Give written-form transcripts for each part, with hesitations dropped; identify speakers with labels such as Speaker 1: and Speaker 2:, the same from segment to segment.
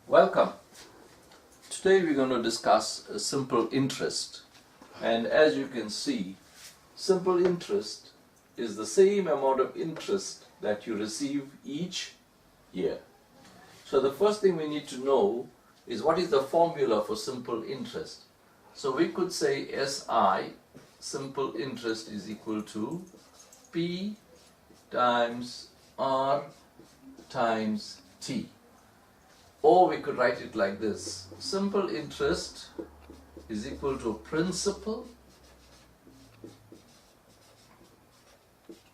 Speaker 1: Welcome. Today we're going to discuss a simple interest, and as you can see, simple interest is the same amount of interest that you receive each year. So the first thing we need to know is what is the formula for simple interest. So we could say SI, simple interest, is equal to P times R times T. Or we could write it like this: simple interest is equal to principal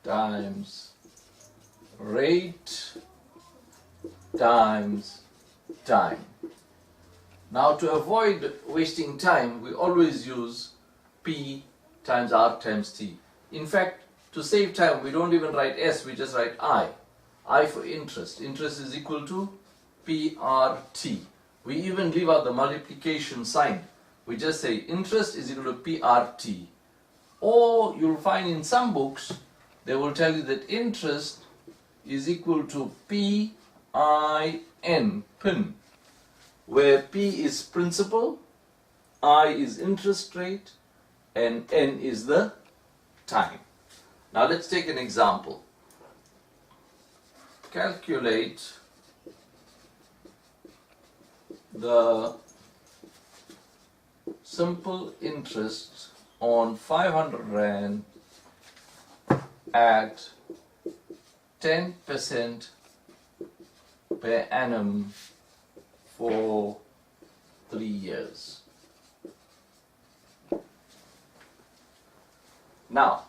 Speaker 1: times rate times time. Now, to avoid wasting time, we always use P times R times T. In fact, to save time, we don't even write S, we just write I. I for interest. Interest is equal to PRT. We even leave out the multiplication sign. We just say interest is equal to PRT. Or you'll find in some books, they will tell you that interest is equal to PIN, PIN, where P is principal, I is interest rate, and N is the time. Now let's take an example. Calculate the simple interest on 500 Rand at 10% per annum for 3 years. Now,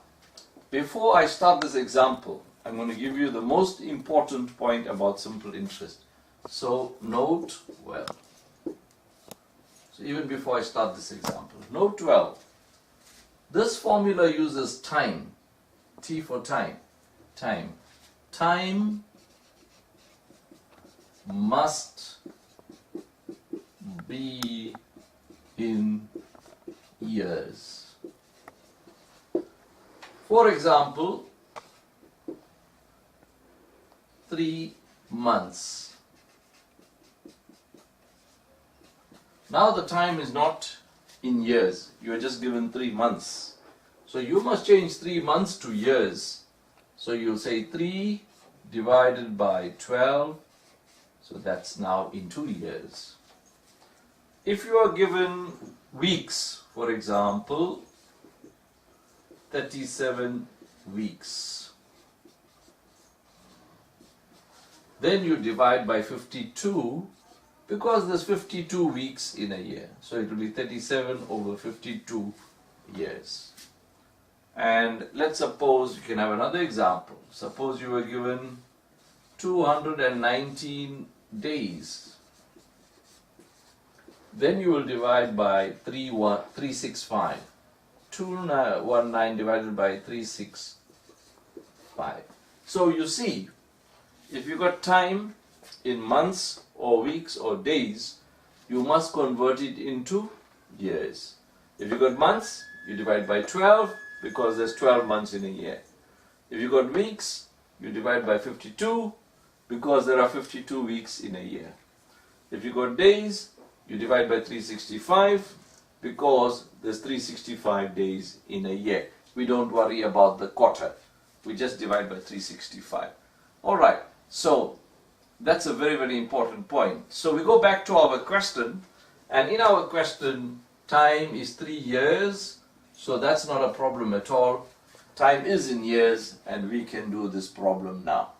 Speaker 1: before I start this example, I'm going to give you the most important point about simple interest. So note well. So even before I start this example, note well. This formula uses time, T for time, time. Time must be in years. For example, 3 months. Now the time is not in years, you are just given 3 months. So you must change 3 months to years. So you'll say 3 divided by 12, so that's now in 2 years. If you are given weeks, for example, 37 weeks, then you divide by 52, because there's 52 weeks in a year. So it will be 37 over 52 years. And let's suppose you can have another example. Suppose you were given 219 days. Then you will divide by 365. 219 divided by 365. So you see, if you got time in months or weeks or days, you must convert it into years. If you got months, you divide by 12 because there's 12 months in a year. If you got weeks, you divide by 52 because there are 52 weeks in a year. If you got days, you divide by 365 because there's 365 days in a year. We don't worry about the quarter. We just divide by 365. Alright, so that's a very, very important point. So we go back to our question, and in our question, time is 3 years, so that's not a problem at all. Time is in years, and we can do this problem now.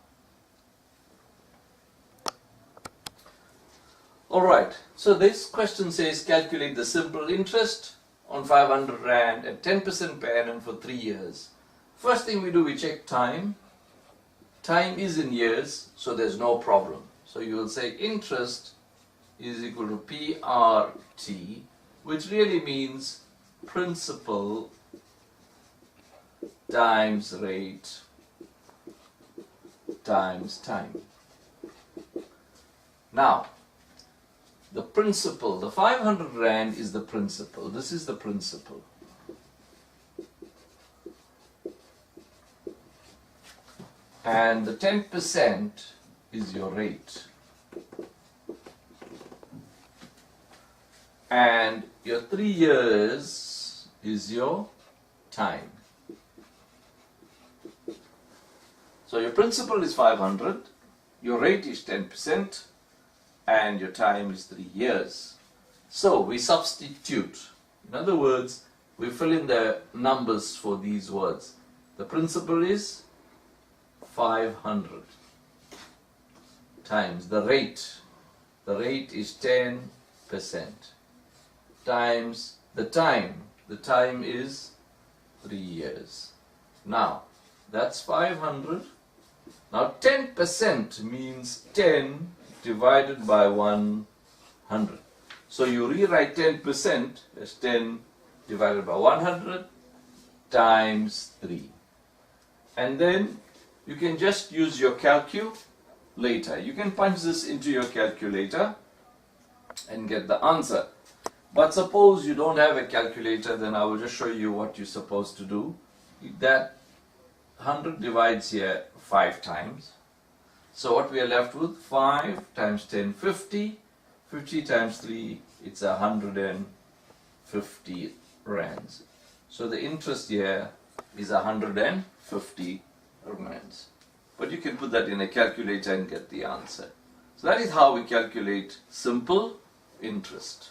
Speaker 1: Alright, so this question says calculate the simple interest on 500 Rand at 10% per annum for 3 years. First thing we do, we check time. Time is in years, so there's no problem. So you will say interest is equal to PRT, which really means principal times rate times time. Now, the principal, the 500 Rand is the principal. This is the principal. And the 10% is your rate. and your 3 years is your time. So your principal is 500, your rate is 10%, and your time is 3 years. So we substitute. In other words, we fill in the numbers for these words. The principal is 500 times the rate. The rate is 10% times the time. The time is 3 years. Now, that's 500. Now 10% means 10 divided by 100. So you rewrite 10% as 10 divided by 100 times 3. And then you can just use your calculator. You can punch this into your calculator and get the answer. But suppose you don't have a calculator, then I will just show you what you're supposed to do. That 100 divides here 5 times. So what we are left with, 5 times 10, 50. 50 times 3, it's 150 rands. So the interest here is 150 rands. But you can put that in a calculator and get the answer. So that is how we calculate simple interest.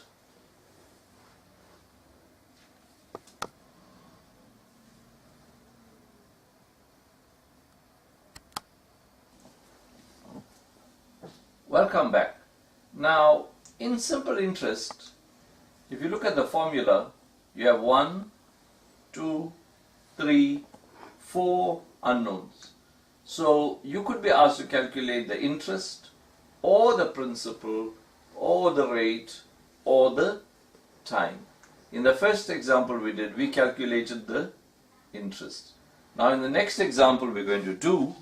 Speaker 1: Welcome back. Now, in simple interest, if you look at the formula, you have 1, 2, 3, 4 unknowns. So you could be asked to calculate the interest, or the principal, or the rate, or the time. In the first example we did, we calculated the interest. Now in the next example we're going to do,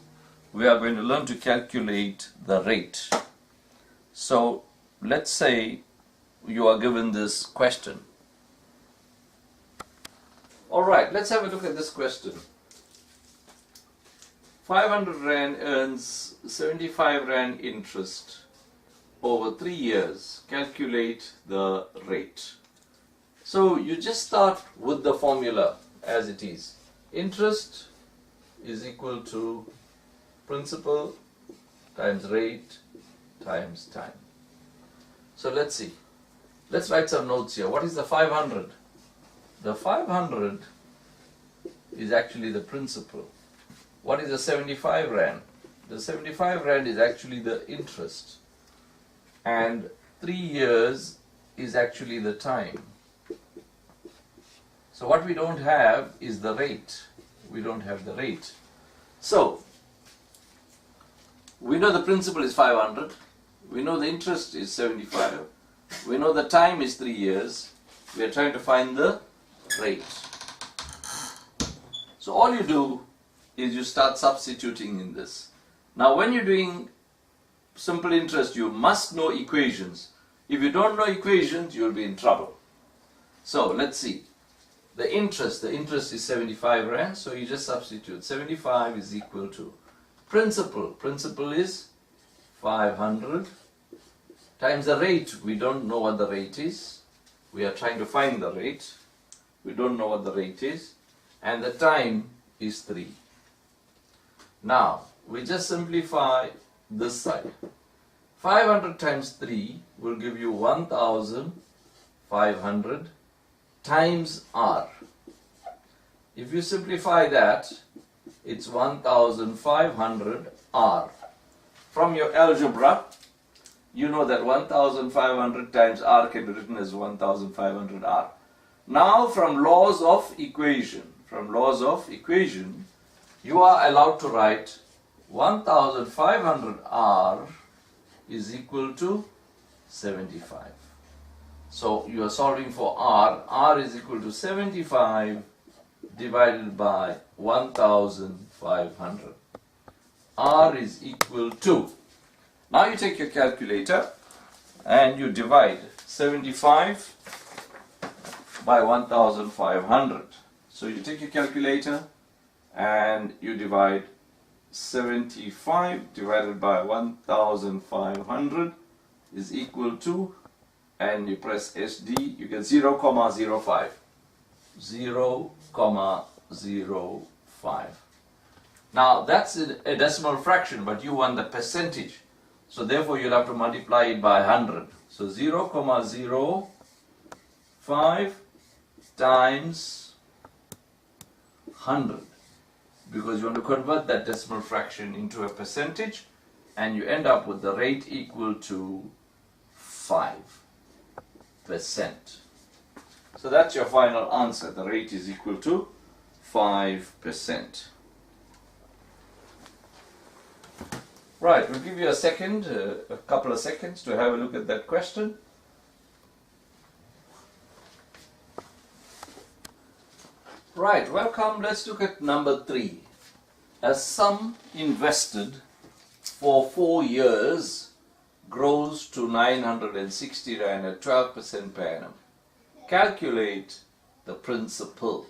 Speaker 1: we are going to learn to calculate the rate. So let's say you are given this question. Alright, let's have a look at this question. 500 Rand earns 75 Rand interest over 3 years. Calculate the rate. So you just start with the formula as it is. Interest is equal to principal times rate times time. So let's see. Let's write some notes here. What is the 500? The 500 is actually the principal. What is the 75 Rand? The 75 Rand is actually the interest. And 3 years is actually the time. So what we don't have is the rate. We don't have the rate. So, we know the principal is 500. We know the interest is 75. We know the time is 3 years. We are trying to find the rate. So all you do is you start substituting in this. Now when you're doing simple interest, you must know equations. If you don't know equations, you'll be in trouble. So let's see. The interest is 75 Rand, so you just substitute. 75 is equal to principal. Principal is 500 times the rate. We don't know what the rate is. We are trying to find the rate. We don't know what the rate is. And the time is 3. Now, we just simplify this side. 500 times 3 will give you 1,500 times R. If you simplify that, it's 1,500 R. From your algebra, you know that 1,500 times R can be written as 1,500 R. Now from laws of equation, you are allowed to write 1,500 R is equal to 75. So you are solving for R. R is equal to 75 divided by 1,500. R is equal to, now you take your calculator and you divide 75 by 1,500. So you take your calculator and you divide 75 divided by 1,500 is equal to and you press SD, you get 0,05. 0,05. Now that's a decimal fraction, but you want the percentage. So therefore you'll have to multiply it by 100. So 0,05 times 100. Because you want to convert that decimal fraction into a percentage, and you end up with the rate equal to 5%. So that's your final answer. The rate is equal to 5%. Right, we'll give you a second, a couple of seconds to have a look at that question. Right, welcome. Let's look at number 3. A sum invested for 4 years grows to 960 Rand at 12% per annum. Calculate the principal.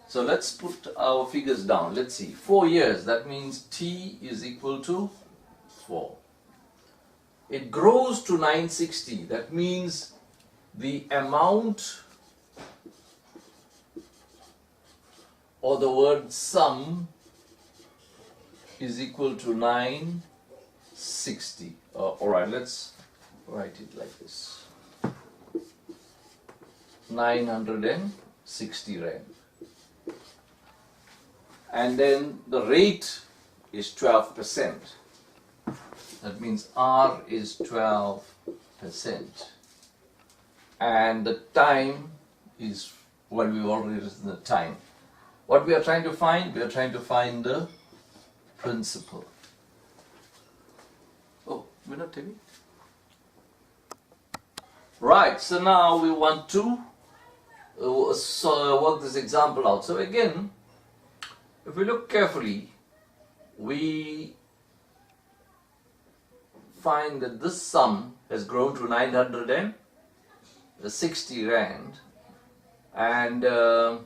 Speaker 1: So let's put our figures down. Let's see. 4 years, that means T is equal to 4. It grows to 960. That means the amount, or the word sum, is equal to 960. Alright, let's write it like this. 960 Rand. And then the rate is 12%. That means R is 12%. And the time is, well, we've already written the time. What we are trying to find? We are trying to find the principal. Oh, we're not telling. Right, so now we want to work this example out. So again, if we look carefully, we find that this sum has grown to 960 Rand, and the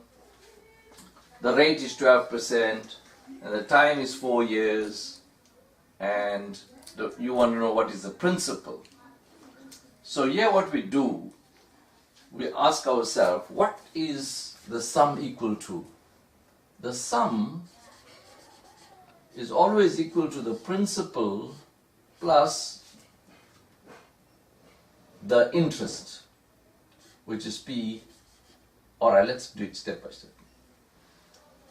Speaker 1: rate is 12%, and the time is 4 years, and you want to know what is the principal. So here what we do, we ask ourselves, what is the sum equal to? The sum is always equal to the principal plus the interest, which is P. Alright, let's do it step by step.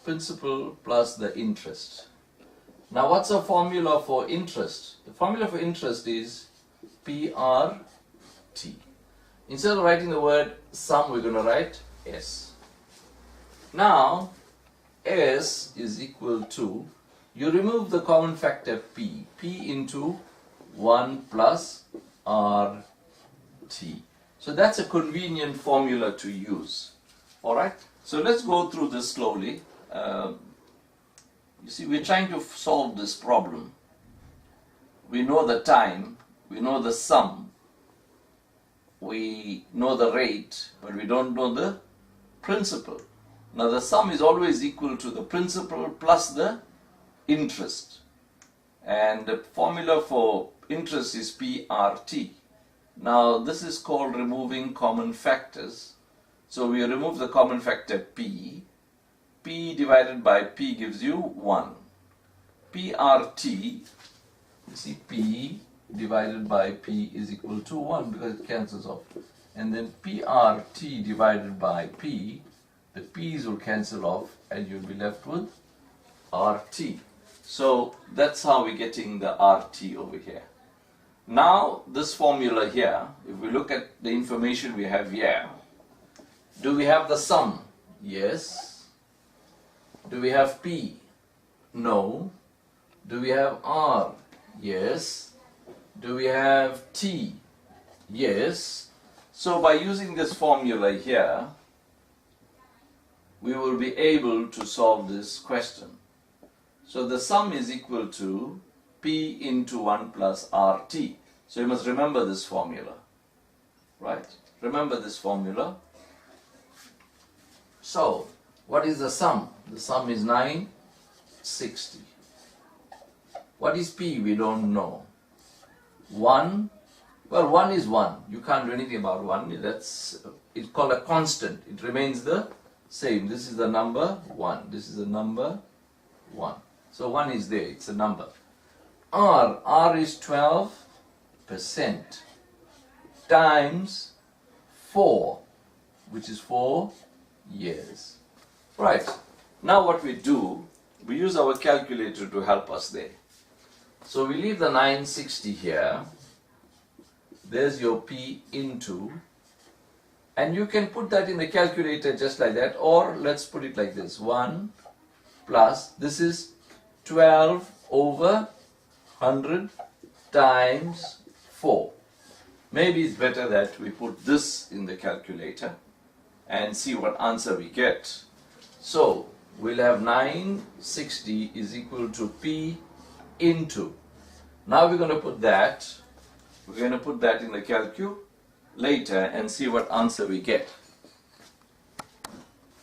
Speaker 1: Principal plus the interest. Now what's the formula for interest? The formula for interest is PRT. Instead of writing the word sum, we're going to write S. Now S is equal to, you remove the common factor P into 1 plus RT. So that's a convenient formula to use. Alright, so let's go through this slowly. You see, we're trying to solve this problem. We know the time, we know the sum, we know the rate, but we don't know the principal. Now the sum is always equal to the principal plus the interest. And the formula for interest is PRT. Now this is called removing common factors. So we remove the common factor P. P divided by P gives you 1. PRT, you see, P divided by P is equal to 1 because it cancels off. And then PRT divided by P, the P's will cancel off and you'll be left with RT. So that's how we're getting the RT over here. Now this formula here, if we look at the information we have here, do we have the sum? Yes. Do we have P? No. Do we have R? Yes. Do we have T? Yes. So by using this formula here, we will be able to solve this question. So the sum is equal to P into 1 plus RT. So you must remember this formula. Right? Remember this formula. So, what is the sum? The sum is 960. What is P? We don't know. 1 Well, 1 is 1. You can't do anything about 1. It's called a constant. It remains the same. This is the number 1. This is the number 1. So 1 is there. It's a number. R is 12% times 4, which is 4 years. Right. Now what we do, we use our calculator to help us there. So we leave the 960 here. There's your P into, and you can put that in the calculator just like that, or let's put it like this, 1 plus, this is 12 over 100 times 4. Maybe it's better that we put this in the calculator and see what answer we get. So we'll have 960 is equal to P into. Now we're going to put that in the calculator and see what answer we get.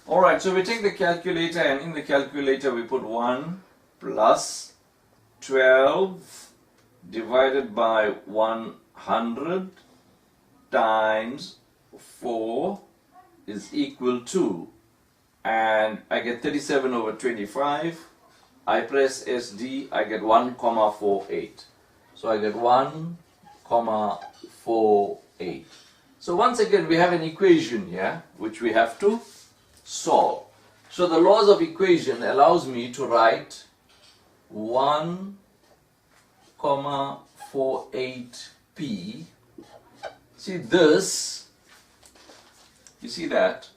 Speaker 1: Alright, so we take the calculator, and in the calculator we put 1 plus 12 divided by 100 times 4 is equal to, and I get 37 over 25. I press SD, I get 1,48. So I get 1,48. So once again we have an equation here which we have to solve. So the laws of equation allows me to write 1,48p. See this, you see that?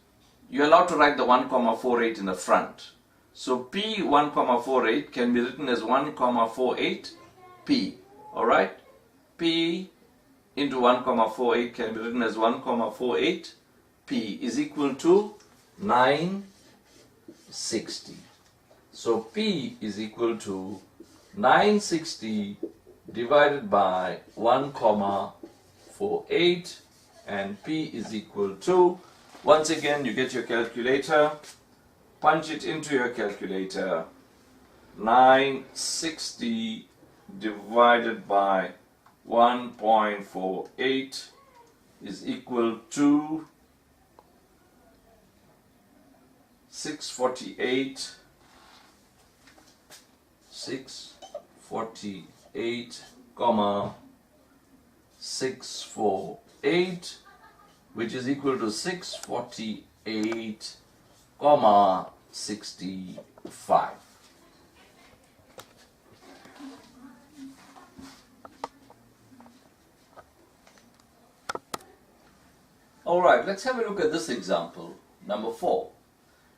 Speaker 1: You're allowed to write the 1,48 in the front. So P 1,48 can be written as 1,48p. Alright? P into 1,48 can be written as 1,48p is equal to 960. So P is equal to 960 divided by 1,48, and P is equal to, once again you get your calculator, punch it into your calculator, 960 divided by 1.48 is equal to 648, 648, which is equal to 648,65. Alright, let's have a look at this example, number 4.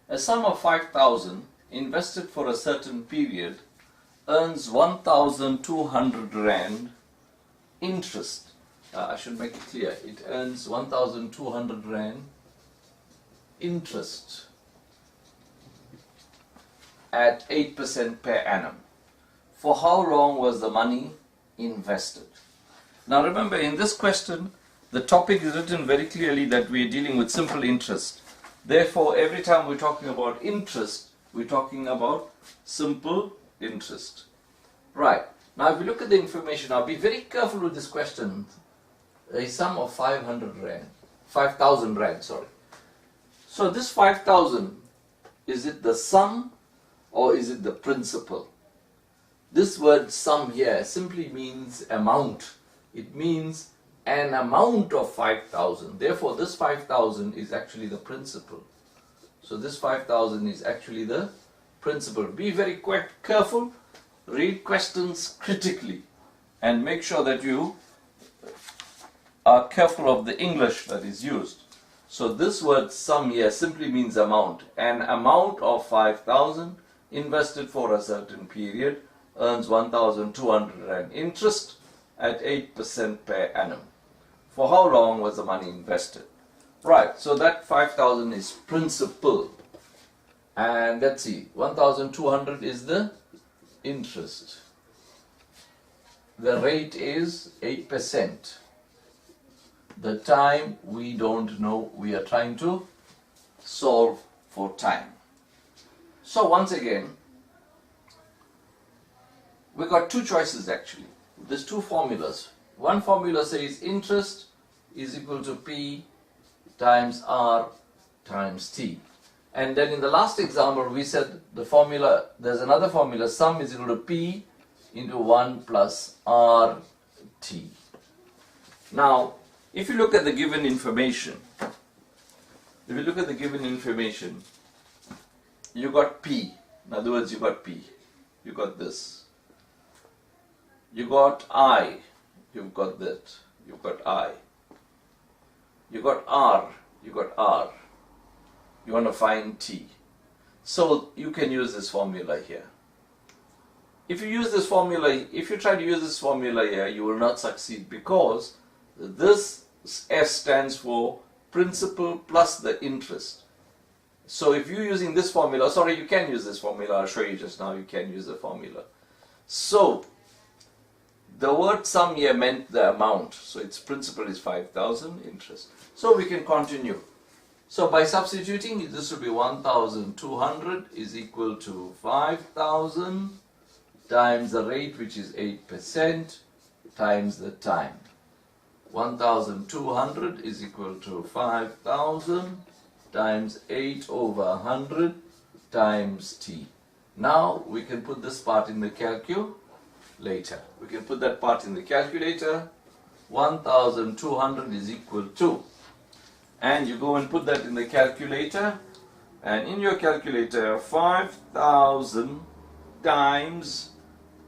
Speaker 1: A sum of 5,000 invested for a certain period earns 1,200 Rand interest. I should make it clear, it earns 1,200 Rand interest at 8% per annum. For how long was the money invested? Now remember, in this question, the topic is written very clearly that we are dealing with simple interest. Therefore, every time we're talking about interest, we're talking about simple interest. Right. Now, if you look at the information, I'll be very careful with this question. A sum of 5,000 Rand, sorry. So this 5,000, is it the sum or is it the principal? This word sum here simply means amount. It means an amount of 5,000. Therefore, this 5,000 is actually the principal. So this 5,000 is actually the principal. Be very careful. Read questions critically and make sure that you are careful of the English that is used. So this word sum here simply means amount. An amount of 5,000 invested for a certain period earns 1,200 Rand interest at 8% per annum. For how long was the money invested? Right, so that 5,000 is principal. And let's see, 1,200 is the interest. The rate is 8%. The time we don't know, we are trying to solve for time. So once again, we got two choices actually. There's two formulas. One formula says interest is equal to P times R times T. And then in the last example we said the formula, there's another formula, sum is equal to P into 1 plus RT. Now, if you look at the given information, you got P. In other words, you got P. You got this. You got I. You've got that. You've got I. You got R. You got R. You want to find T. So you can use this formula here. If you use this formula, if you try to use this formula here, you will not succeed because this S stands for principal plus the interest. So if you're using this formula, sorry, you can use this formula, I'll show you just now, you can use the formula. So the word sum here meant the amount. So its principal is 5,000, interest. So we can continue. So by substituting, this will be 1,200 is equal to 5,000 times the rate, which is 8%, times the time. 1,200 is equal to 5,000 times 8 over 100 times T. Now we can put this part in the calculator. We can put that part in the calculator. 1,200 is equal to, and you go and put that in the calculator, and in your calculator 5,000 times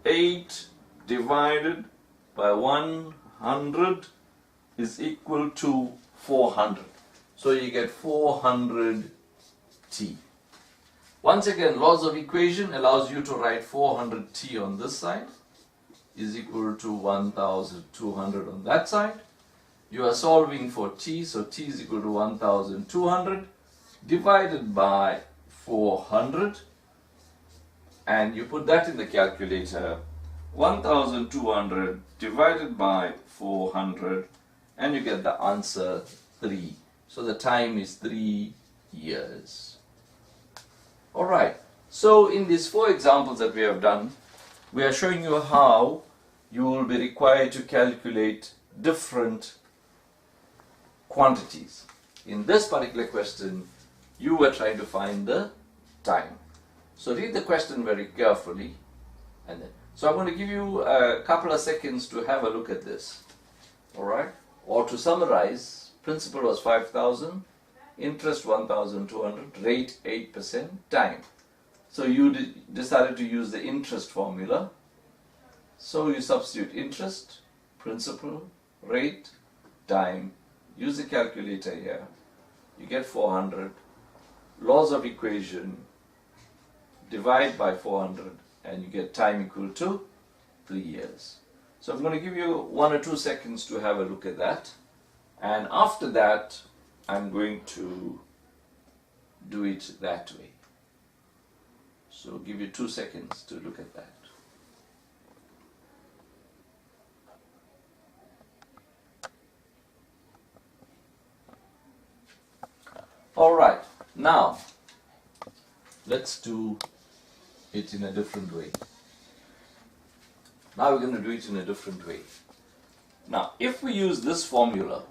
Speaker 1: 8 divided by 100 is equal to 400. So you get 400 T. Once again, laws of equation allows you to write 400 T on this side is equal to 1,200 on that side. You are solving for T, so T is equal to 1,200 divided by 400, and you put that in the calculator. 1,200 divided by 400, and you get the answer 3. So the time is 3 years. Alright, so in these 4 examples that we have done, we are showing you how you will be required to calculate different quantities. In this particular question, you were trying to find the time. So read the question very carefully, and then, so I'm going to give you a couple of seconds to have a look at this. Alright, or to summarize, principal was 5,000, interest 1,200, rate 8%, time. So you decided to use the interest formula. So you substitute interest, principal, rate, time. Use the calculator here. You get 400. Laws of equation. Divide by 400 and you get time equal to 3 years. So I'm going to give you 1 or 2 seconds to have a look at that. And after that, I'm going to do it that way. So give you 2 seconds to look at that. Alright, now let's do it in a different way. Now we're going to do it in a different way. Now, if we use this formula,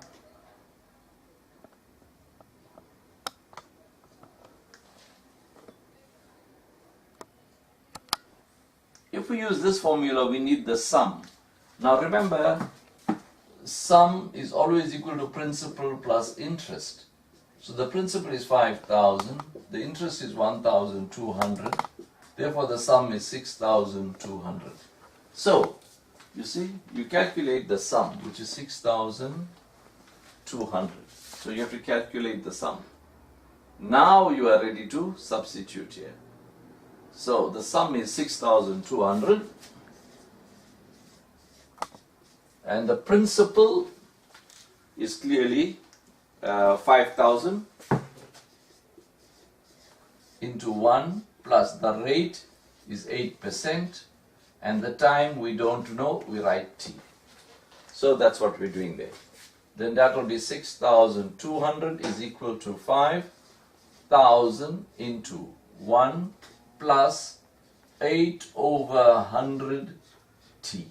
Speaker 1: we need the sum. Now remember, sum is always equal to principal plus interest. So the principal is 5,000, the interest is 1,200, therefore the sum is 6,200. So, you see, you calculate the sum, which is 6,200. So you have to calculate the sum. Now you are ready to substitute here. So the sum is 6,200 and the principal is clearly 5,000 into 1 plus the rate is 8% and the time we don't know, we write T. So that's what we're doing there. Then that will be 6,200 is equal to 5,000 into 1 plus 8 over 100 T.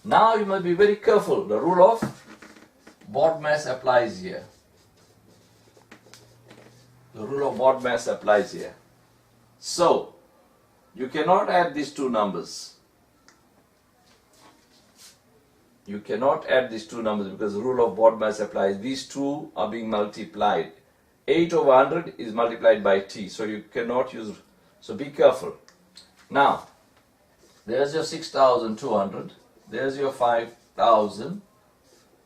Speaker 1: Now you must be very careful. The rule of BODMAS applies here. The rule of BODMAS applies here. So, you cannot add these two numbers. You cannot add these two numbers because the rule of BODMAS applies. These two are being multiplied. 8 over 100 is multiplied by t. So you cannot use, so be careful. Now, there's your 6,200. There's your 5,000.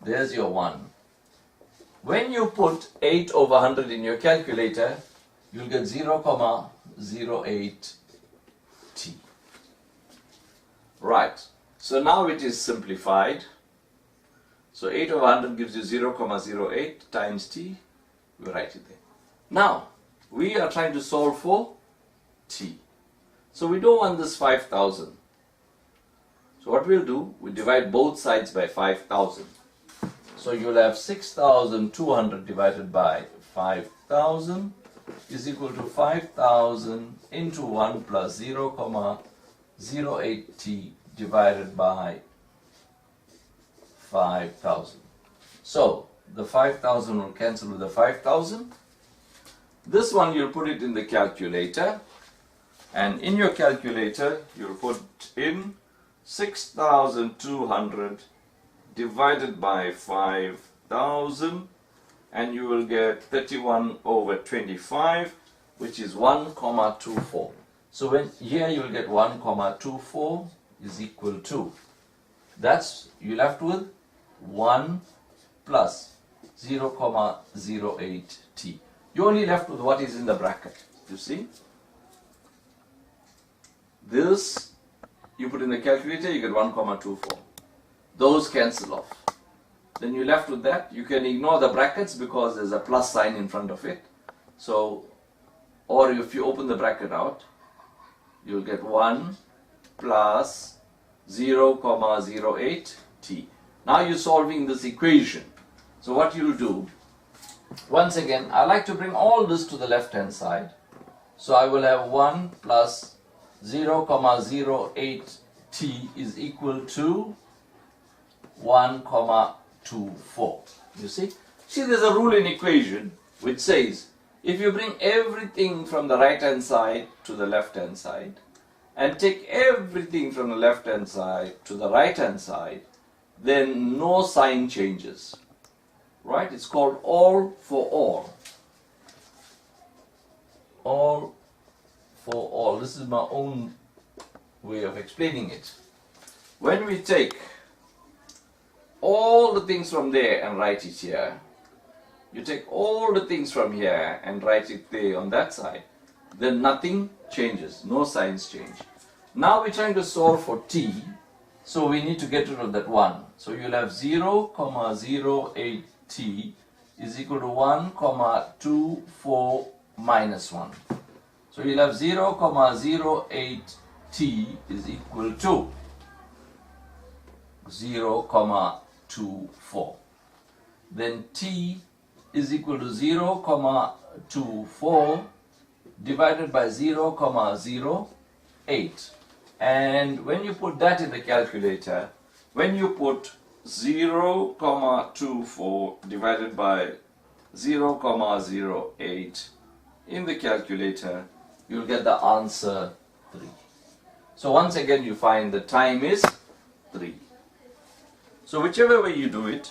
Speaker 1: There's your 1. When you put 8 over 100 in your calculator, you'll get 0,08 t. Right. So now it is simplified. So 8 over 100 gives you 0,08 times t. We write it there. Now, we are trying to solve for t. So we don't want this 5,000. So what we'll do, we divide both sides by 5,000. So you'll have 6,200 divided by 5,000 is equal to 5,000 into 1 plus 0,08 t divided by 5,000. So the 5,000 will cancel with the 5,000. This one you'll put it in the calculator, and in your calculator you'll put in 6,200 divided by 5,000, and you will get 31 over 25, which is 1,24. So when here you will get 1,24 is equal to, that's, you're left with 1 plus 0,08 t. You're only left with what is in the bracket. You see? This you put in the calculator, you get 1,24. Those cancel off. Then you're left with that. You can ignore the brackets because there's a plus sign in front of it. So, or if you open the bracket out, you'll get 1 plus 0,08 t. Now you're solving this equation. So what you'll do, once again, I like to bring all this to the left hand side. So I will have 1 plus 0,08 t is equal to 1,24. You see? See, there's a rule in equation which says if you bring everything from the right hand side to the left hand side and take everything from the left hand side to the right hand side, then no sign changes. Right? It's called all for all. All for all. This is my own way of explaining it. When we take all the things from there and write it here, you take all the things from here and write it there on that side, then nothing changes, no signs change. Now we're trying to solve for t, so we need to get rid of that 1. So you'll have 0,08 t is equal to 1,24 minus 1. So you'll have 0,08 t is equal to 0,24. Then t is equal to 0,24 divided by 0,08. And when you put that in the calculator, when you put 0,24 divided by 0,08 in the calculator, you'll get the answer 3. So once again you find the time is 3. So whichever way you do it,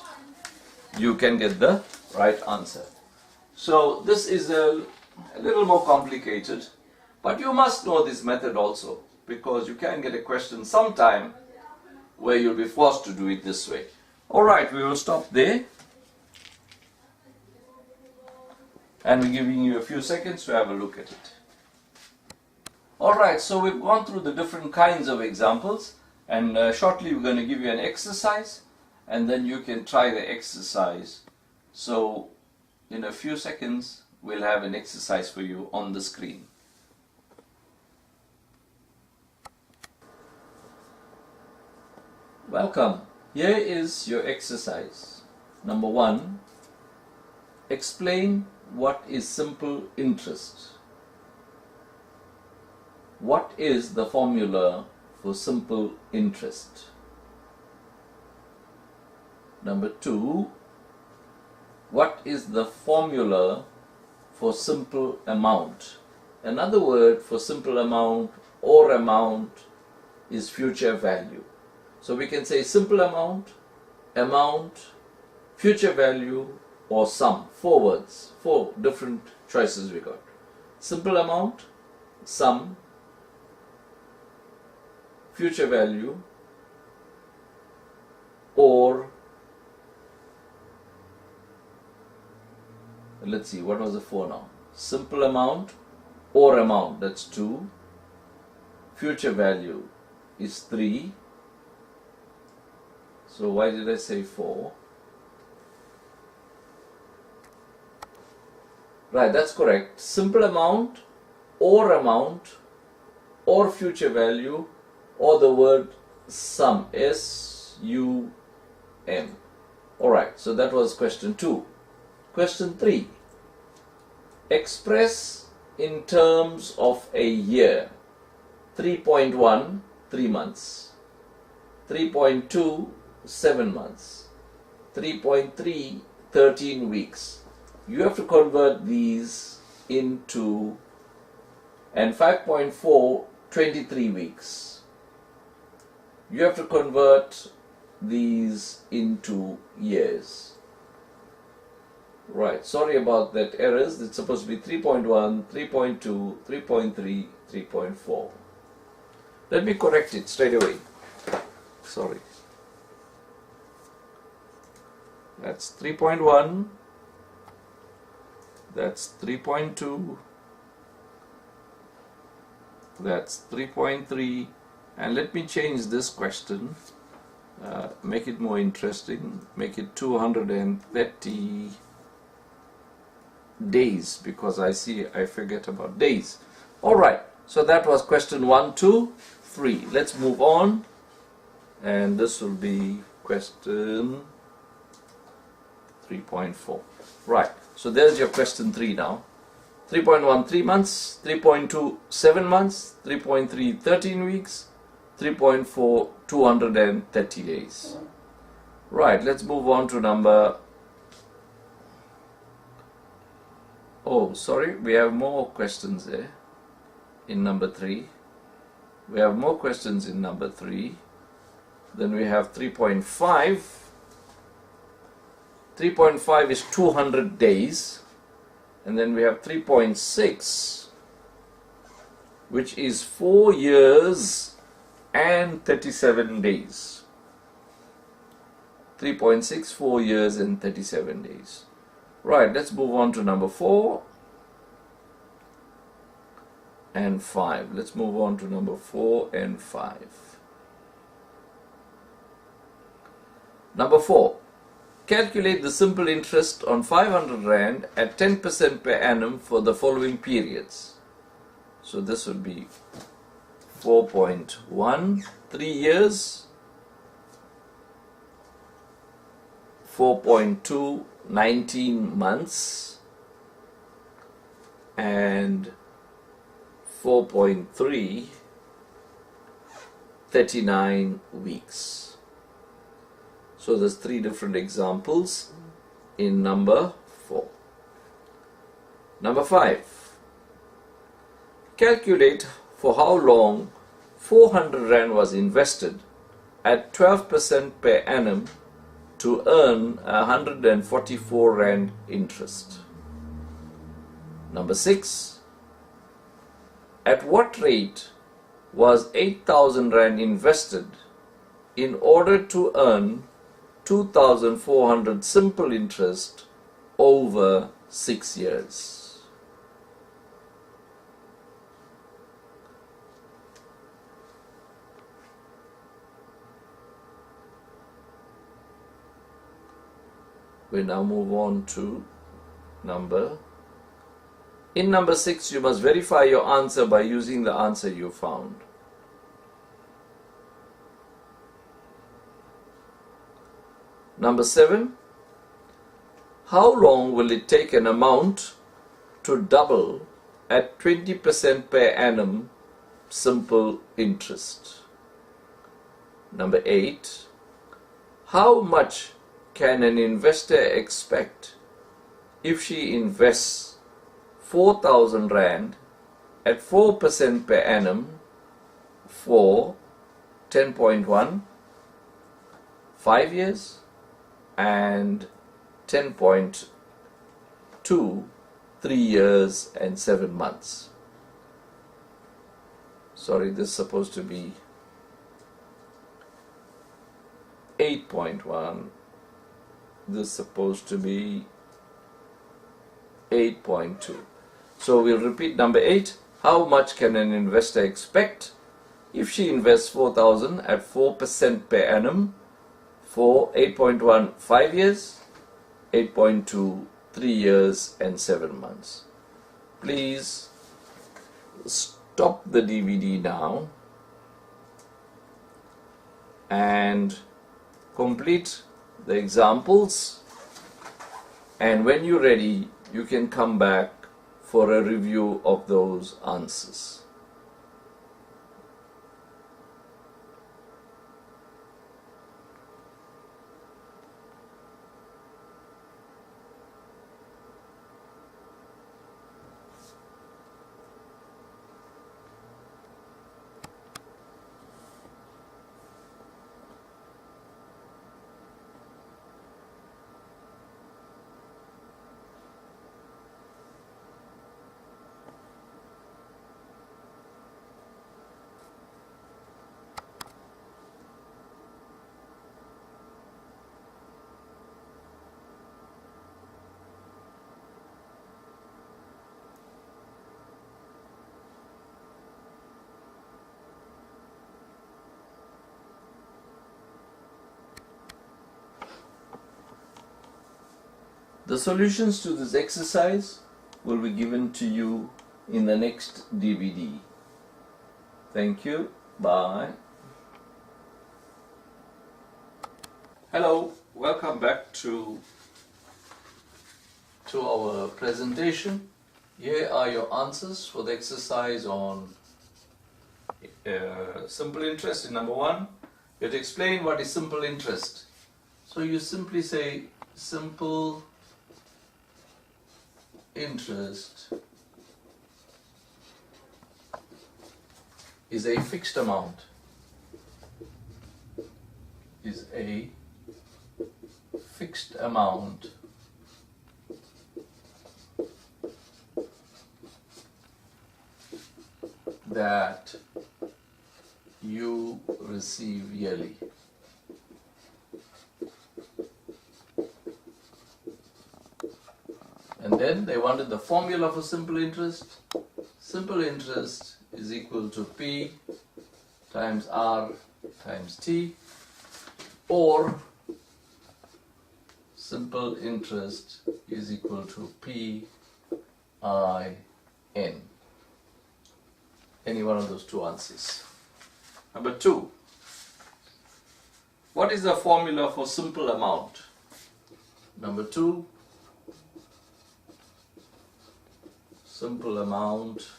Speaker 1: you can get the right answer. So this is a little more complicated, but you must know this method also, because you can get a question sometime where you'll be forced to do it this way. Alright, we will stop there. And we're giving you a few seconds to have a look at it. Alright, so we've gone through the different kinds of examples, and shortly we're going to give you an exercise, and then you can try the exercise. So in a few seconds we'll have an exercise for you on the screen. Welcome. Here is your exercise. Number 1. Explain what is simple interest. What is the formula for simple interest? Number 2, what is the formula for simple amount? Another word for simple amount or amount is future value. So we can say simple amount, future value, or sum. 4 words, 4 different choices we got. Simple amount, sum, future value, or let's see, what was the 4 now? Simple amount or amount, that's 2. Future value is 3. So why did I say 4? Right, that's correct. Simple amount or future value, or the word sum, S-U-M. Alright, so that was question 2. Question 3. Express in terms of a year. 3.1, 3 months. 3.2, 7 months. 3.3, 13 weeks. You have to convert these into, and 5.4, 23 weeks. You have to convert these into years. Right, sorry about that errors. It's supposed to be 3.1, 3.2, 3.3, 3.4. Let me correct it straight away. Sorry. That's 3.1. That's 3.2. That's 3.3. And let me change this question. Make it more interesting. Make it 230 days, because I forget about days. Alright, so that was question 1, 2, 3. Let's move on. And this will be question 3.4. Right, so there's your question 3 now. 3.1, 3 months. 3.2, 7 months. 3.3, 13 weeks. 3.4, 230 days. Right, let's move on to number... Oh, sorry, we have more questions there in number 3. We have more questions in number 3. Then we have 3.5. 3.5 is 200 days. And then we have 3.6, which is 4 years and 37 days. 3.6, 4 years and 37 days. Right, let's move on to number 4 and 5. Let's move on to number 4 and 5. Number 4. Calculate the simple interest on 500 Rand at 10% per annum for the following periods. So this would be 4.1, 3 years, 4.2, 19 months, and 4.3, 39 weeks. So there's 3 different examples in number 4. Number 5. Calculate for how long 400 Rand was invested at 12% per annum to earn 144 Rand interest. Number 6. At what rate was 8,000 Rand invested in order to earn 2,400 simple interest over 6 years? We now move on to in number 6, you must verify your answer by using the answer you found. Number 7, how long will it take an amount to double at 20% per annum simple interest? Number 8, how much can an investor expect if she invests 4,000 Rand at 4% per annum for 10.1, 5 years, and 10.2, 3 years and 7 months. Sorry, this is supposed to be 8.1. This is supposed to be 8.2. So we'll repeat number 8. How much can an investor expect if she invests 4,000 at 4% per annum for 8.1, 5 years, 8.2, 3 years and 7 months? Please stop the DVD now and complete the examples, and when you're ready you can come back for a review of those answers. The solutions to this exercise will be given to you in the next DVD. Thank you. Bye. Hello, welcome back to our presentation. Here are your answers for the exercise on simple interest in number 1. You have to explain what is simple interest. So you simply say simple interest is a fixed amount, that you receive yearly. And then they wanted the formula for simple interest. Simple interest is equal to P times R times T, or simple interest is equal to P I N. Any one of those two answers. Number 2. What is the formula for simple amount? Number 2. Simple amount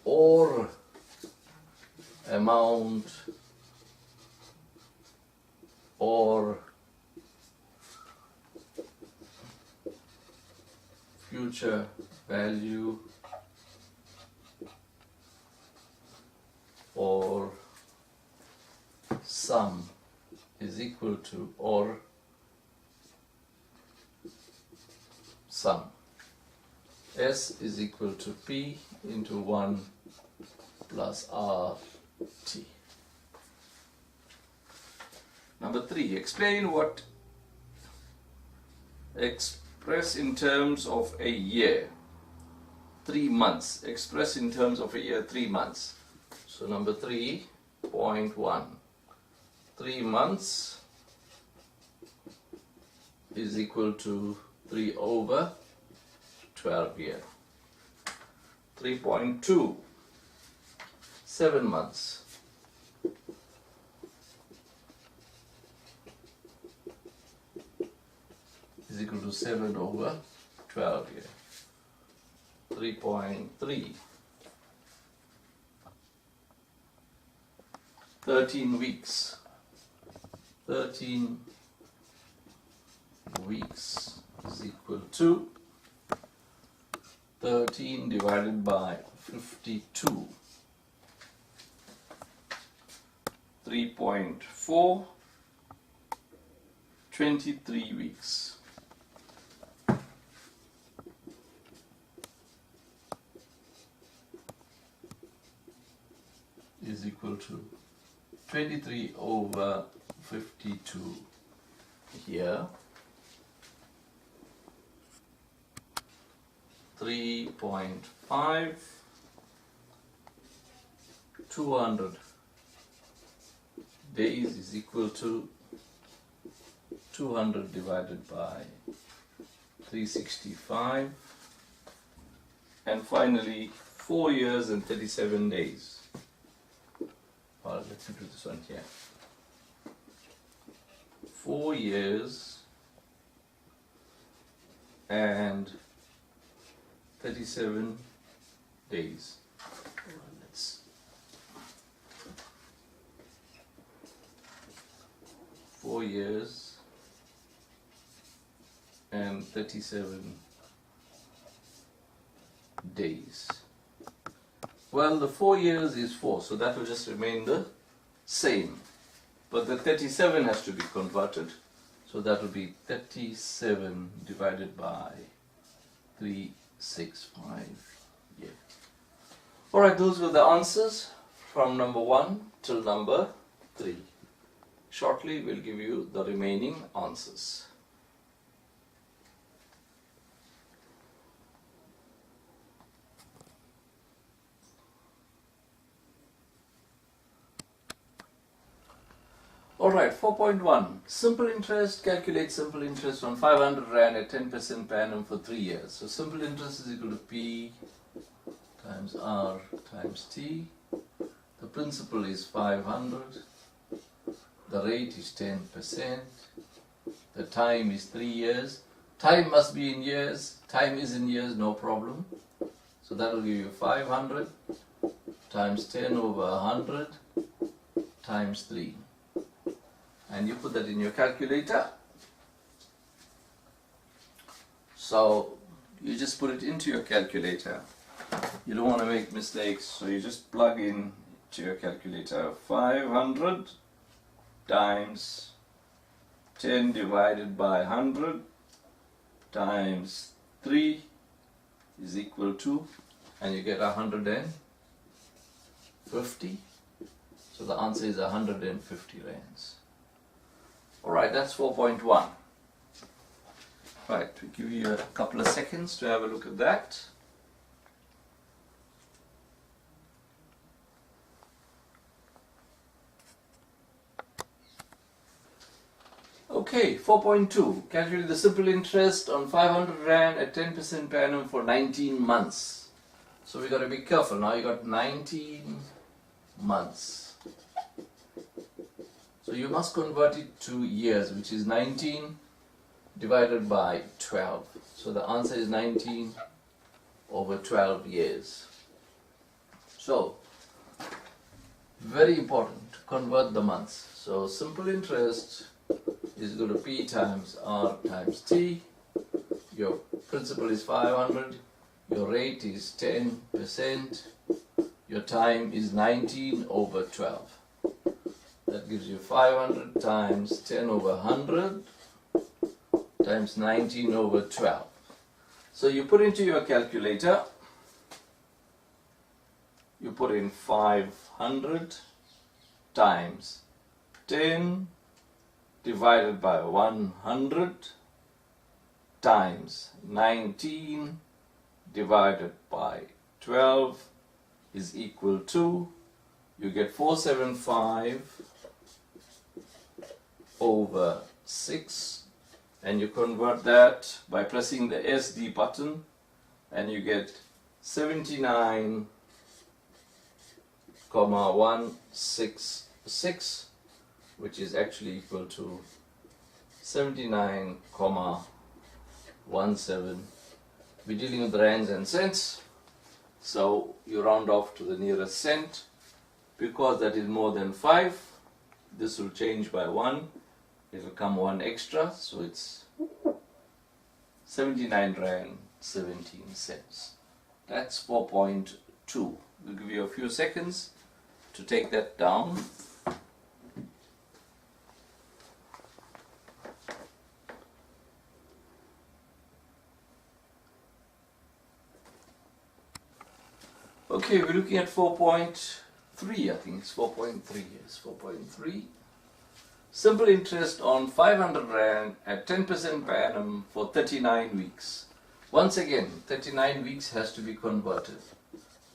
Speaker 1: or amount or future value or sum is equal to or sum. S is equal to P into 1 plus RT. Number 3. Explain what express in terms of a year. 3 months. Express in terms of a year, 3 months. So number 3.1. 3 months is equal to 3 over 12 year. 3.2. 7 months is equal to 7 over 12 year. 3.3. 13 weeks. 13 weeks is equal to 13 divided by 52. 3.4, 23 weeks. Is equal to 23 over 52 here. 3.5, 200 days is equal to 200 divided by 365, and finally 4 years and 37 days. Well, let me do this one here. 4 years and 37 days. Let's 4 years and 37 days. Well, the 4 years is 4, so that will just remain the same. But the 37 has to be converted, so that will be 37 divided by 365. Yeah. Alright, those were the answers from number 1 till number 3. Shortly, we'll give you the remaining answers. Alright, 4.1. Simple interest. Calculate simple interest on 500 Rand at 10% per annum for 3 years. So simple interest is equal to P times R times T. The principal is 500. The rate is 10%. The time is 3 years. Time must be in years. Time is in years, no problem. So that will give you 500 times 10 over 100 times 3. And you put that in your calculator. So you just put it into your calculator. You don't want to make mistakes, so you just plug in to your calculator 500 times 10 divided by 100 times 3 is equal to, and you get 150. So the answer is 150 rands. Alright, that's 4.1. Right, we'll give you a couple of seconds to have a look at that. Okay, 4.2. Calculate the simple interest on 500 Rand at 10% per annum for 19 months. So we got to be careful now. You got 19 months. So you must convert it to years, which is 19 divided by 12. So the answer is 19 over 12 years. So, very important to convert the months. So simple interest is equal to P times R times T. Your principal is 500. Your rate is 10%. Your time is 19 over 12. That gives you 500 times 10 over 100 times 19 over 12. So you put into your calculator, you put in 500 times 10 divided by 100 times 19 divided by 12 is equal to, you get 475 over 6, and you convert that by pressing the SD button, and you get 79,166, which is actually equal to 79,17. We're dealing with rands and cents, so you round off to the nearest cent. Because that is more than 5, this will change by 1. It will come 1 extra, so it's 79 Rand 17 cents. That's 4.2. We'll give you a few seconds to take that down. Okay, we're looking at 4.3, I think it's 4.3, yes, 4.3. Simple interest on 500 Rand at 10% per annum for 39 weeks. Once again, 39 weeks has to be converted.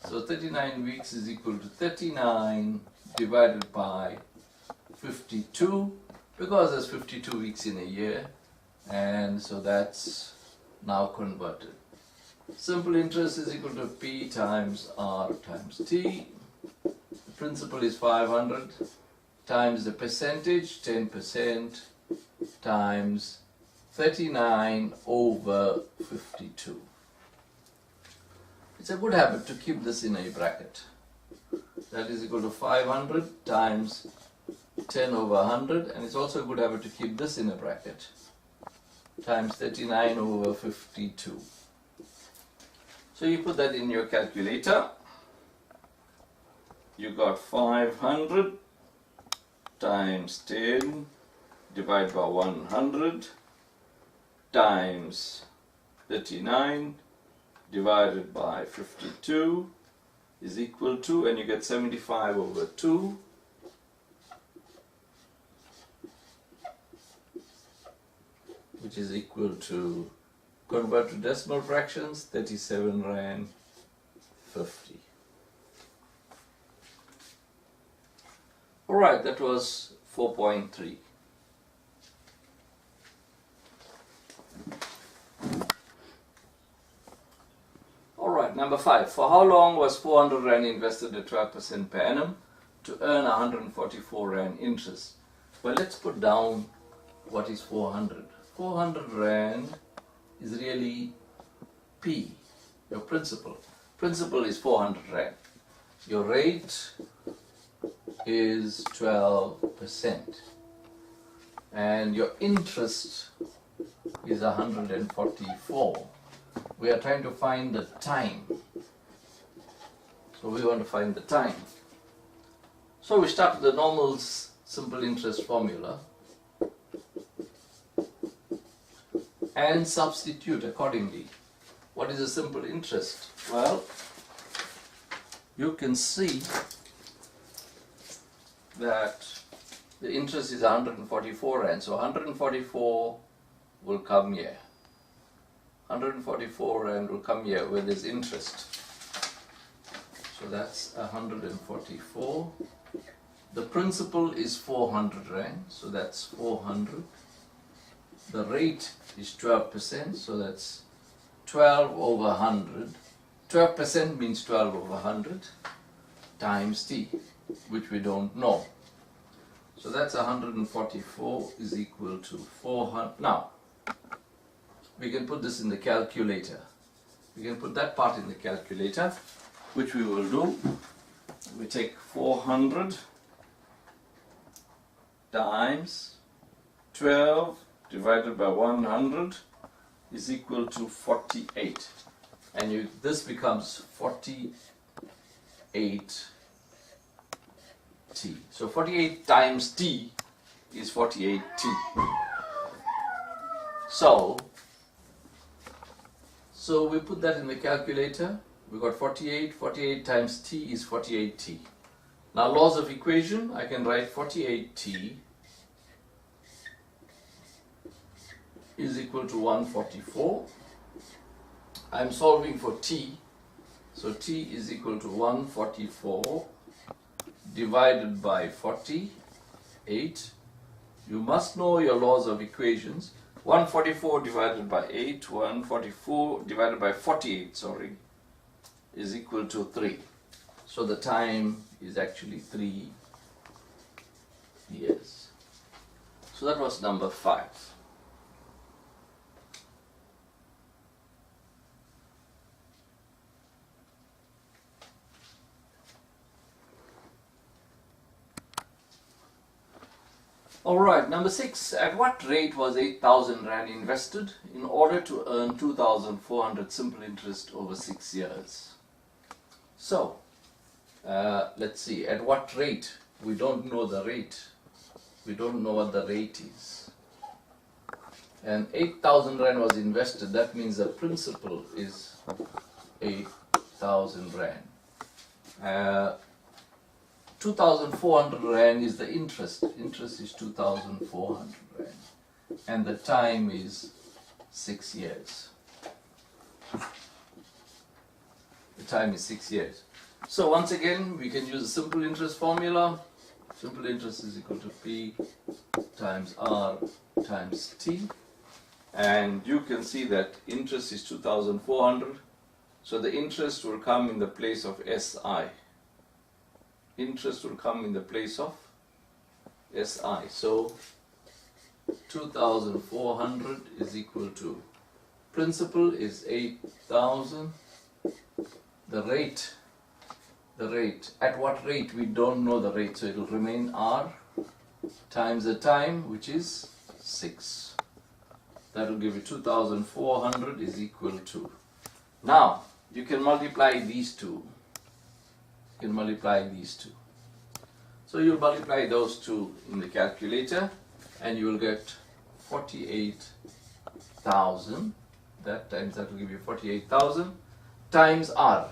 Speaker 1: So 39 weeks is equal to 39 divided by 52, because there's 52 weeks in a year, and so that's now converted. Simple interest is equal to P times R times T. The principal is 500 times the percentage, 10%, times 39 over 52. It's a good habit to keep this in a bracket. That is equal to 500 times 10 over 100, and it's also a good habit to keep this in a bracket, times 39 over 52. So you put that in your calculator. You got 500 times 10 divided by 100 times 39 divided by 52 is equal to, and you get 75 over 2, which is equal to, convert to decimal fractions, 37 Rand 50. Alright, that was 4.3. Alright, number 5. For how long was 400 Rand invested at 12% per annum to earn 144 Rand interest? Well, let's put down what is 400. 400 Rand is really P, your principal. Principal is 400 Rand. Your rate is 12%. And your interest is 144. We are trying to find the time. So we want to find the time. So we start with the normal simple interest formula and substitute accordingly. What is a simple interest? Well, you can see that the interest is 144 Rand, so 144 will come here. 144 Rand will come here where there's interest. So that's 144. The principal is 400 Rand, so that's 400. The rate is 12%, so that's 12 over 100. 12% means 12 over 100 times T, which we don't know. So that's 144 is equal to 400. Now, we can put this in the calculator. We can put that part in the calculator, which we will do. We take 400 times 12 divided by 100 is equal to 48. And this becomes 48 T. So 48 times T is 48 T. So we put that in the calculator. We got 48. 48 times T is 48 T. Now laws of equation, I can write 48 T is equal to 144. I'm solving for T. So T is equal to 144 divided by 48. You must know your laws of equations. 144 divided by 8, 144 divided by 48, is equal to 3. So the time is actually 3 years. So that was number 5. Alright, number 6. At what rate was 8,000 Rand invested in order to earn 2,400 simple interest over 6 years? So, let's see, at what rate? We don't know the rate. We don't know what the rate is. And 8,000 Rand was invested, that means the principal is 8,000 Rand. 2,400 Rand is the interest. Interest is 2,400 Rand. And the time is 6 years. The time is 6 years. So once again, we can use a simple interest formula. Simple interest is equal to P times R times T. And you can see that interest is 2,400. So the interest will come in the place of SI. Interest will come in the place of SI. So 2,400 is equal to, principal is 8,000. The rate, at what rate? We don't know the rate, so it will remain R times the time, which is 6. That will give you 2,400 is equal to. Now, you can multiply these two. You can multiply these two. So you multiply those two in the calculator and you will get 48,000. That will give you 48,000 times R.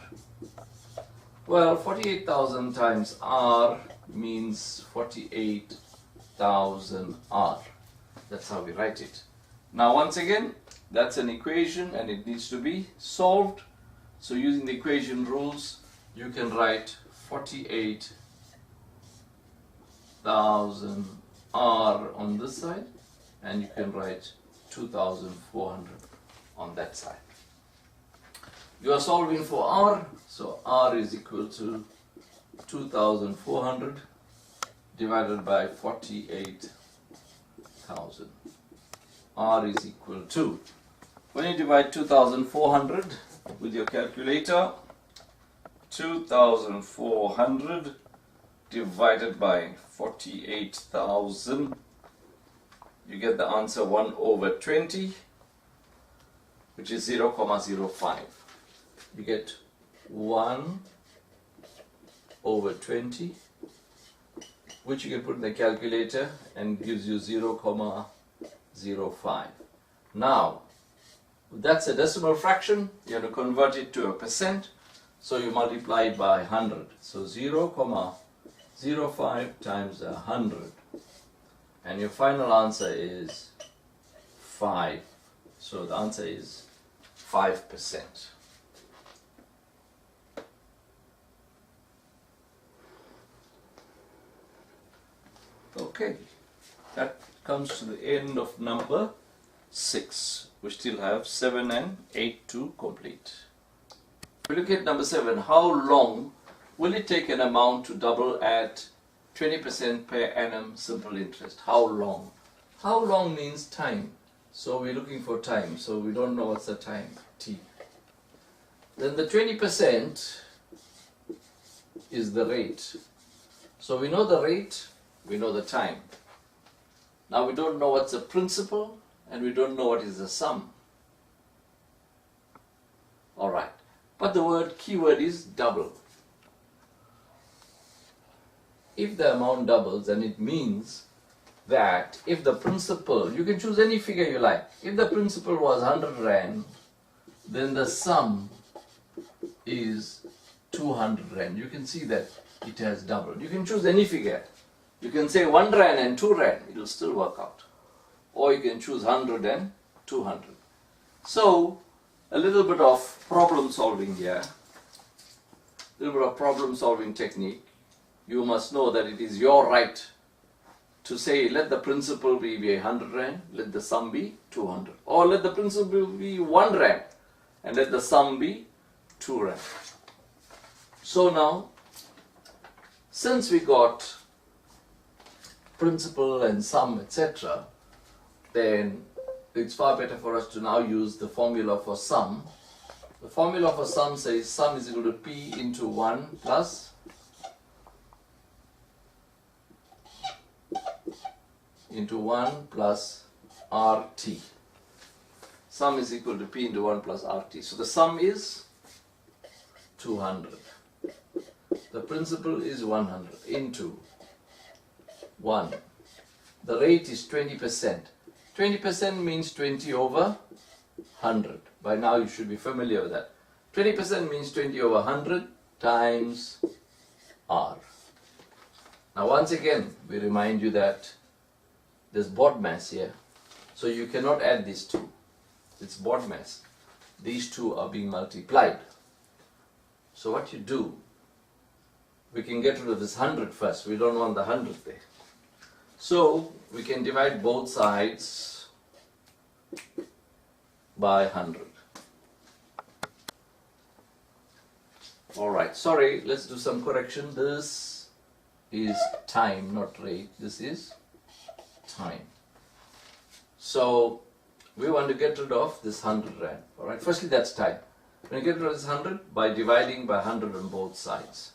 Speaker 1: Well, 48,000 times R means 48,000 R. That's how we write it. Now once again, that's an equation and it needs to be solved. So using the equation rules, you can write 48,000 R on this side and you can write 2,400 on that side. You are solving for R, so R is equal to 2,400 divided by 48,000. R is equal to, when you divide 2,400 with your calculator, 2,400 divided by 48,000, you get the answer 1 over 20, which is 0,05. You get 1 over 20, which you can put in the calculator and gives you 0,05. Now, that's a decimal fraction. You have to convert it to a percent. So you multiply it by 100. So 0,05 times 100. And your final answer is 5. So the answer is 5%. Okay, that comes to the end of number 6. We still have 7 and 8 to complete. We look at number 7. How long will it take an amount to double at 20% per annum simple interest? How long? How long means time. So we're looking for time. So we don't know what's the time, T. Then the 20% is the rate. So we know the rate, we know the time. Now we don't know what's the principal and we don't know what is the sum. Alright. But the keyword is double. If the amount doubles, then it means that if the principal, you can choose any figure you like. If the principal was 100 Rand, then the sum is 200 Rand. You can see that it has doubled. You can choose any figure. You can say 1 Rand and 2 Rand, it will still work out. Or you can choose 100 and 200. So, a little bit of problem solving here. A little bit of problem solving technique. You must know that it is your right to say, let the principal be 100 Rand, let the sum be 200. Or let the principal be 1 Rand and let the sum be 2 Rand. So now, since we got principal and sum, etc., then it's far better for us to now use the formula for sum. The formula for sum says sum is equal to P into 1 plus into 1 plus RT. Sum is equal to P into 1 plus RT. So the sum is 200. The principal is 100 into 1. The rate is 20%. 20% means 20 over 100. By now you should be familiar with that. 20% means 20 over 100 times R. Now once again, we remind you that there's board mass here. So you cannot add these two. It's board mass. These two are being multiplied. So what you do, we can get rid of this 100 first. We don't want the 100 there. So we can divide both sides by 100. Alright, sorry, let's do some correction. This is time, not rate. This is time. So we want to get rid of this 100 rand. Alright, firstly that's time. When you get rid of this 100 by dividing by 100 on both sides.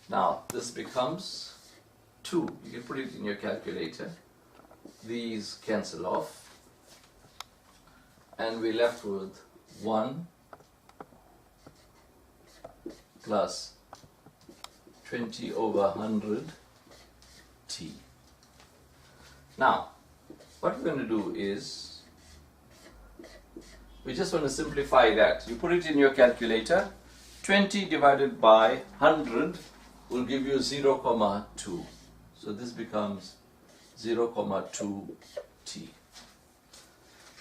Speaker 1: Now this becomes 2. You can put it in your calculator. These cancel off. And we're left with 1 plus 20 over 100 T. Now, what we're going to do is, we just want to simplify that. You put it in your calculator. 20 divided by 100 will give you 0,2. So this becomes 0,2 T.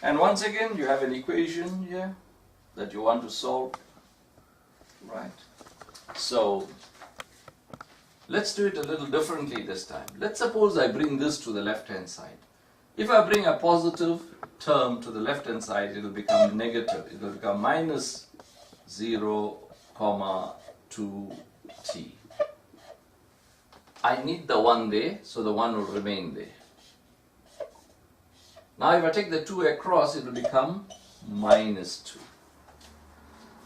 Speaker 1: And once again, you have an equation here that you want to solve, right? So let's do it a little differently this time. Let's suppose I bring this to the left hand side. If I bring a positive term to the left hand side, it will become negative. It will become minus 0,2 T. I need the 1 there, so the 1 will remain there. Now if I take the 2 across, it will become minus 2.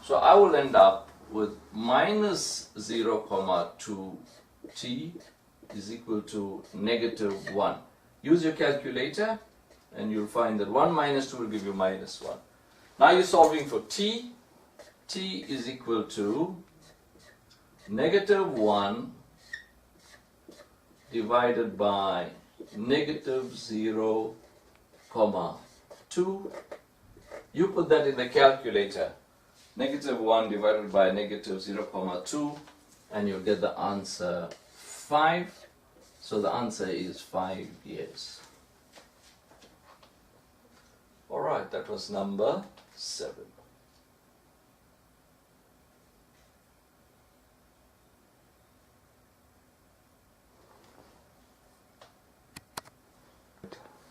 Speaker 1: So I will end up with minus 0,2 T is equal to negative 1. Use your calculator and you'll find that 1 minus 2 will give you minus 1. Now you're solving for T. T is equal to negative 1 divided by negative 0,2. You put that in the calculator. Negative 1 divided by negative 0,2, and you'll get the answer 5. So the answer is 5 years. Alright, that was number 7.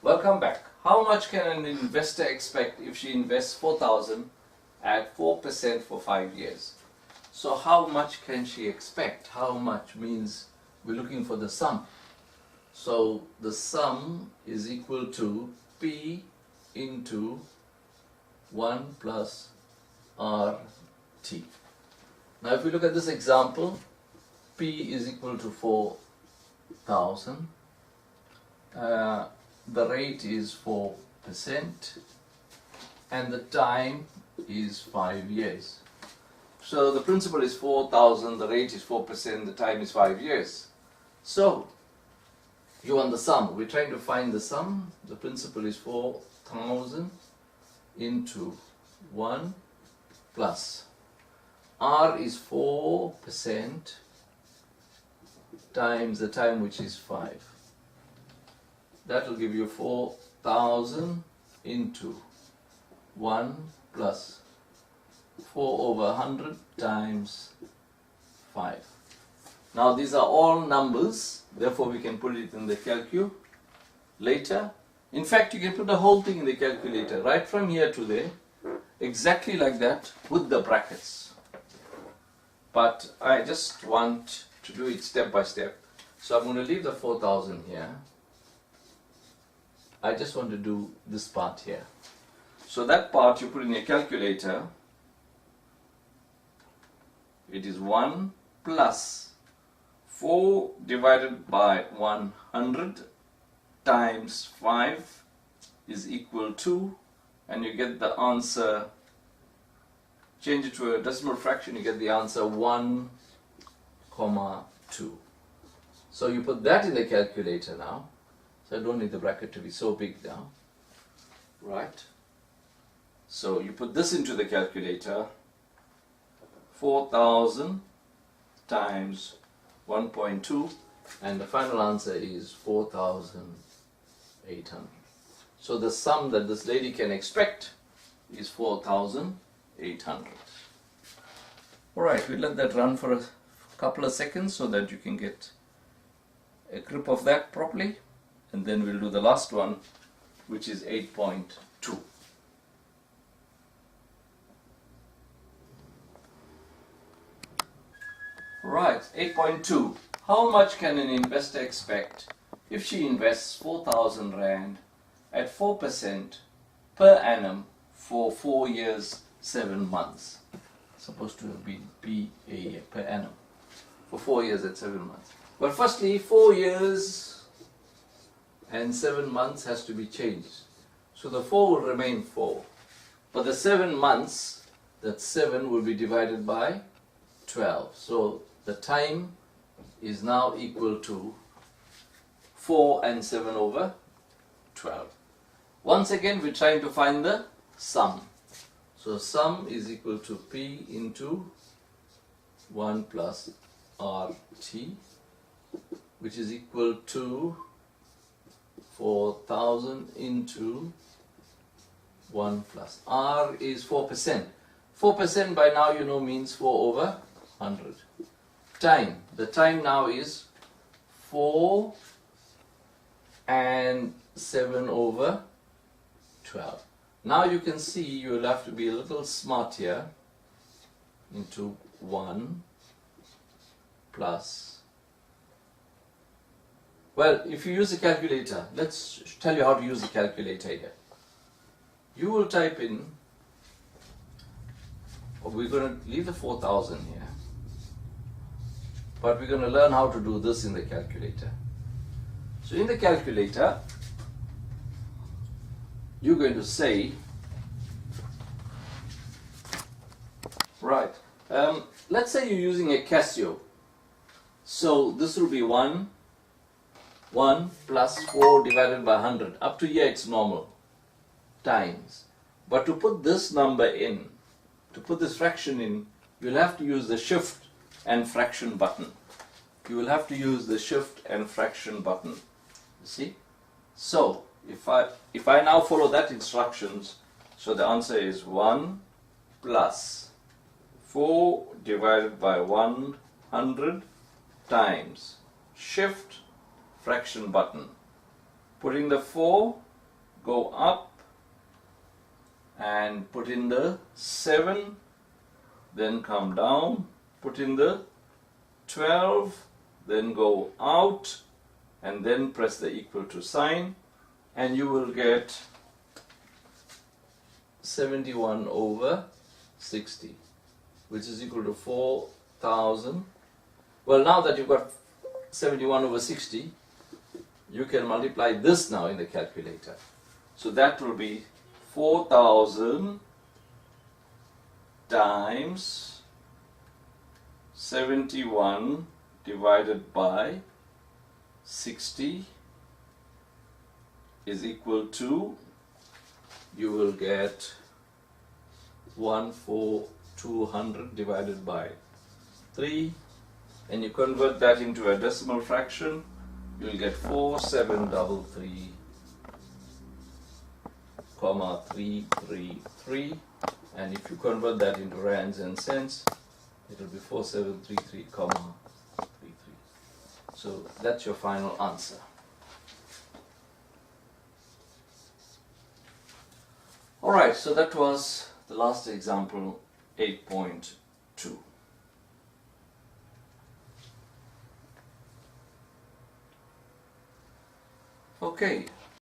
Speaker 1: Welcome back. How much can an investor expect if she invests 4,000 at 4% for 5 years? So how much can she expect? How much means we're looking for the sum. So the sum is equal to P into 1 plus RT. Now if we look at this example, P is equal to 4,000. The rate is 4% and the time is 5 years. So the principal is 4,000, the rate is 4%, the time is 5 years. So you want the sum. We're trying to find the sum. The principal is 4,000 into 1 plus R is 4% times the time, which is 5. That will give you 4,000 into 1 plus 4 over 100 times 5. Now these are all numbers, therefore we can put it in the calculator. In fact, you can put the whole thing in the calculator, right from here to there, exactly like that, with the brackets. But I just want to do it step by step. So I'm going to leave the 4,000 here. I just want to do this part here. So that part you put in your calculator. It is 1 plus 4 divided by 100 times 5 is equal to, and you get the answer, change it to a decimal fraction, you get the answer 1, 2. So you put that in the calculator now. So I don't need the bracket to be so big now. Right? So you put this into the calculator. 4,000 times 1.2, and the final answer is 4,800. So the sum that this lady can expect is 4,800. Alright, we'll let that run for a couple of seconds so that you can get a grip of that properly, and then we'll do the last one, which is 8.2. Right, 8.2. How much can an investor expect if she invests 4,000 Rand at 4% per annum for 4 years, 7 months? Supposed to be a year per annum for 4 years at 7 months. But firstly, 4 years and 7 months has to be changed. So the 4 will remain 4. But the 7 months, that 7 will be divided by 12. So the time is now equal to 4 and 7 over 12. Once again, we're trying to find the sum. So sum is equal to P into 1 plus RT, which is equal to 4,000 into 1 plus R is 4%. 4% by now you know means 4 over 100. Time. The time now is 4 and 7 over 12. Now you can see you will have to be a little smart here. Into 1 plus. Well, if you use a calculator, let's tell you how to use the calculator here. You will type in, we're going to leave the 4,000 here. But we're going to learn how to do this in the calculator. So in the calculator, you're going to say, right, let's say you're using a Casio. So this will be 1 plus 4 divided by 100. Up to here it's normal, times. But to put this number in, to put this fraction in, you'll have to use the shift and fraction button. You will have to use the shift and fraction button. You see? So if I now follow that instructions, so the answer is 1 plus 4 divided by 100 times shift fraction button. Putting the 4, go up and put in the 7, then come down, put in the 12, then go out, and then press the equal to sign, and you will get 71 over 60, which is equal to 4,000. Well, now that you've got 71 over 60, you can multiply this now in the calculator. So that will be 4,000 times 71 divided by 60 is equal to, you will get 1,4,200 divided by 3, and you convert that into a decimal fraction, you will get 4,733, 333, and if you convert that into rands and cents, it will be 4,733, 33. So that's your final answer. Alright, so that was the last example, 8.2. Okay,